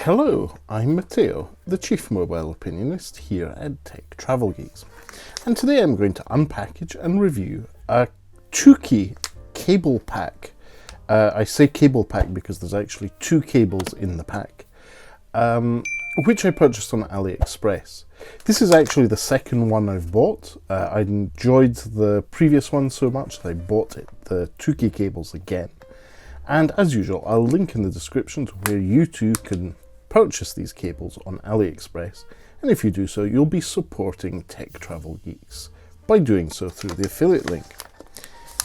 Hello, I'm Matteo, the Chief Mobile Opinionist here at Tech Travel Geeks. And today I'm going to unpackage and review a Toocki cable pack. I say cable pack because there's actually two cables in the pack, which I purchased on AliExpress. This is actually the second one I've bought. I enjoyed the previous one so much that I bought the Toocki cables again. And as usual, I'll link in the description to where you too can purchase these cables on AliExpress, and if you do so, you'll be supporting Tech Travel Geeks by doing so through the affiliate link.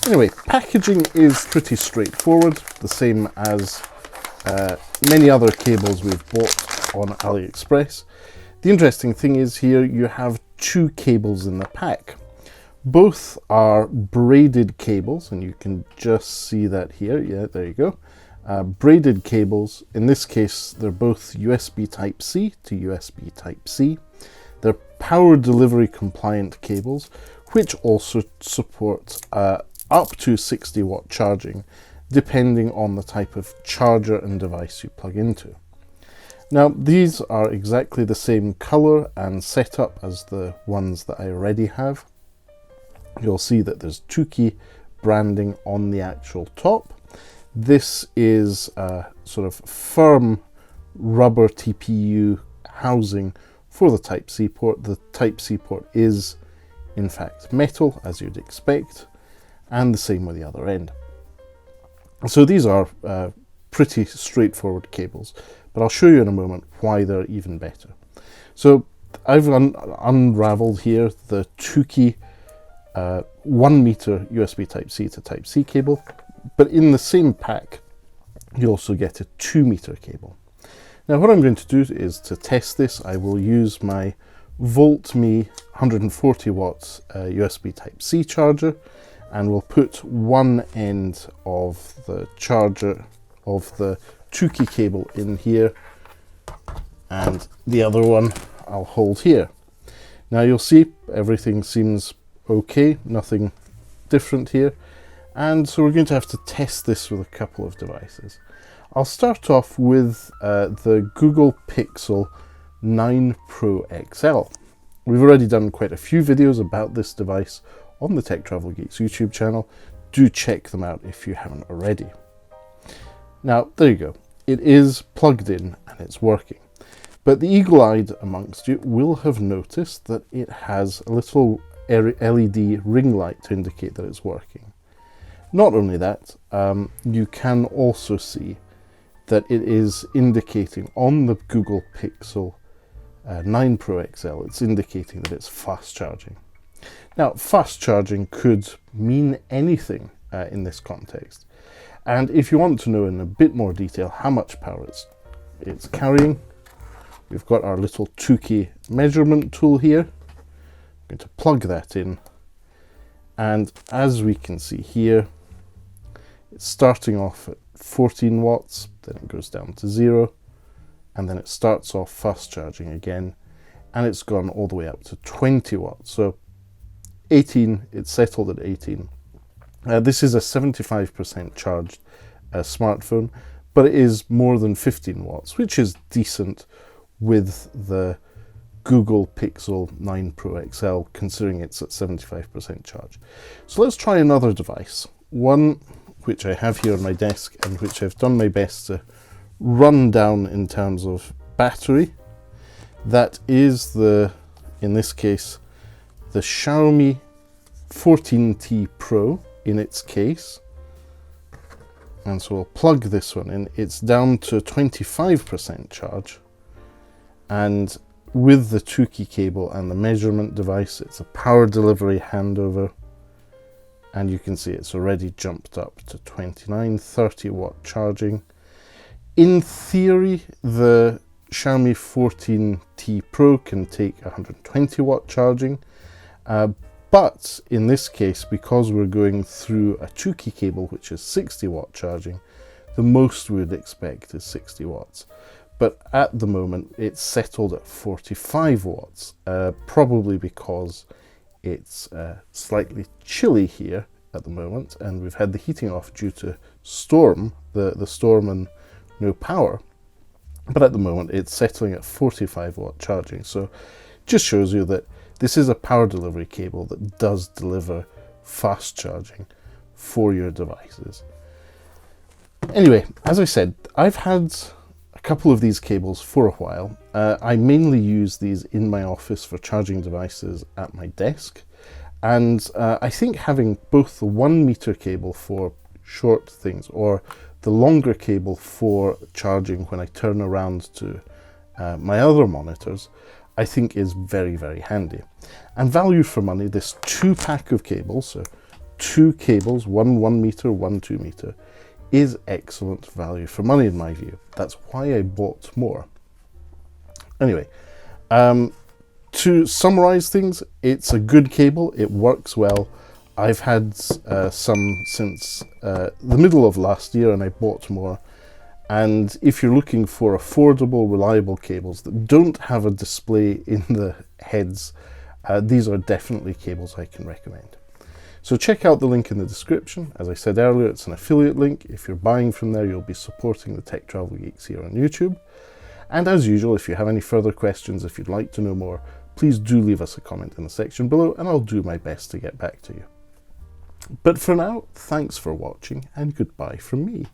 Anyway, packaging is pretty straightforward, the same as many other cables we've bought on AliExpress. The interesting thing is here you have two cables in the pack. Both are braided cables, and you can just see that here. Yeah, there you go. Braided cables. In this case, they're both USB Type-C to USB Type-C. They're power delivery compliant cables, which also support up to 60 watt charging, depending on the type of charger and device you plug into. Now, these are exactly the same color and setup as the ones that I already have. You'll see that there's Toocki branding on the actual top. This is a sort of firm rubber TPU housing for the Type-C port. The Type-C port is in fact metal, as you'd expect, and the same with the other end. So these are pretty straightforward cables, but I'll show you in a moment why they're even better. So I've unraveled here the Toocki 1 meter USB Type-C to Type-C cable, but in the same pack you also get a 2 meter cable. Now what I'm going to do is to test this, I will use my VoltMe 140 watts USB Type-C charger, and we'll put one end of the charger of the Toocki cable in here, and the other one I'll hold here. Now you'll see everything seems okay, nothing different here, and so we're going to have to test this with a couple of devices. I'll start off with the Google Pixel 9 Pro XL. We've already done quite a few videos about this device on the Tech Travel Geeks YouTube channel. Do check them out if you haven't already. Now there you go, it is plugged in and it's working. But the eagle-eyed amongst you will have noticed that it has a little LED ring light to indicate that it's working. Not only that, you can also see that it is indicating on the Google Pixel 9 Pro XL, it's indicating that it's fast charging. Now, fast charging could mean anything in this context. And if you want to know in a bit more detail how much power it's carrying, we've got our little Toocki measurement tool here. I'm going to plug that in, and as we can see here, it's starting off at 14 watts, then it goes down to 0, and then it starts off fast charging again, and it's gone all the way up to 20 watts. So 18, it's settled at 18. This is a 75% charged smartphone, but it is more than 15 watts, which is decent with the Google Pixel 9 Pro XL, considering it's at 75% charge. So let's try another device, one which I have here on my desk and which I've done my best to run down in terms of battery. That is in this case, the Xiaomi 14T Pro in its case. And so we'll plug this one in. It's down to 25% charge, and with the Toocki cable and the measurement device, it's a power delivery handover, and you can see it's already jumped up to 29, 30 watt charging. In theory, the Xiaomi 14T Pro can take 120 watt charging, but in this case, because we're going through a Toocki cable, which is 60 watt charging, the most we would expect is 60 watts. But at the moment, it's settled at 45 watts, probably because it's slightly chilly here at the moment, and we've had the heating off due to storm, the storm and no power. but at the moment it's settling at 45 watt charging, so just shows you that this is a power delivery cable that does deliver fast charging for your devices. Anyway, as I said, I've had a couple of these cables for a while. I mainly use these in my office for charging devices at my desk, and I think having both the 1 meter cable for short things or the longer cable for charging when I turn around to my other monitors, I think is very, very handy. And value for money, this 2-pack of cables, so 2 cables, one 1 meter, one 2 meter, is excellent value for money in my view. That's why I bought more. Anyway, to summarize things, it's a good cable, it works well. I've had some since the middle of last year and I bought more. And if you're looking for affordable, reliable cables that don't have a display in the heads, these are definitely cables I can recommend. So check out the link in the description. As I said earlier, it's an affiliate link. If you're buying from there, you'll be supporting the Tech Travel Geeks here on YouTube. And as usual, if you have any further questions, if you'd like to know more, please do leave us a comment in the section below and I'll do my best to get back to you. But for now, thanks for watching and goodbye from me.